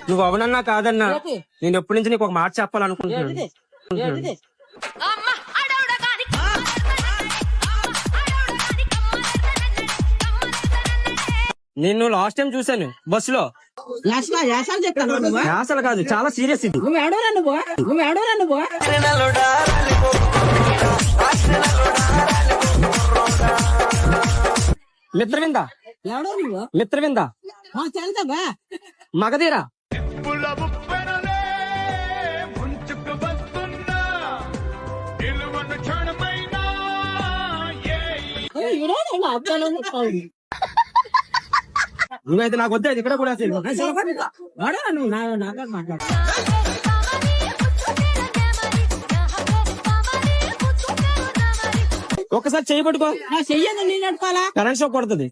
నువ్వు అవునన్నా కాదన్నా నేను ఎప్పటి నుంచి నీకు ఒక మాట చెప్పాలనుకుంటున్నాను. నిన్ను లాస్ట్ టైం చూసాను బస్సులో. అసలు కాదు, చాలా సీరియస్ ఇది. మిత్రవింద మిత్రవింద మగధీరా నువ్వైతే నాకు వద్దే ఇక్కడ కూడా మాట్లాడు. ఒక్కసారి చెయ్యి పట్టుకో, చెయ్యను నేను నడుకోవాలా? కరెంట్ షాక్ కొడుతుంది.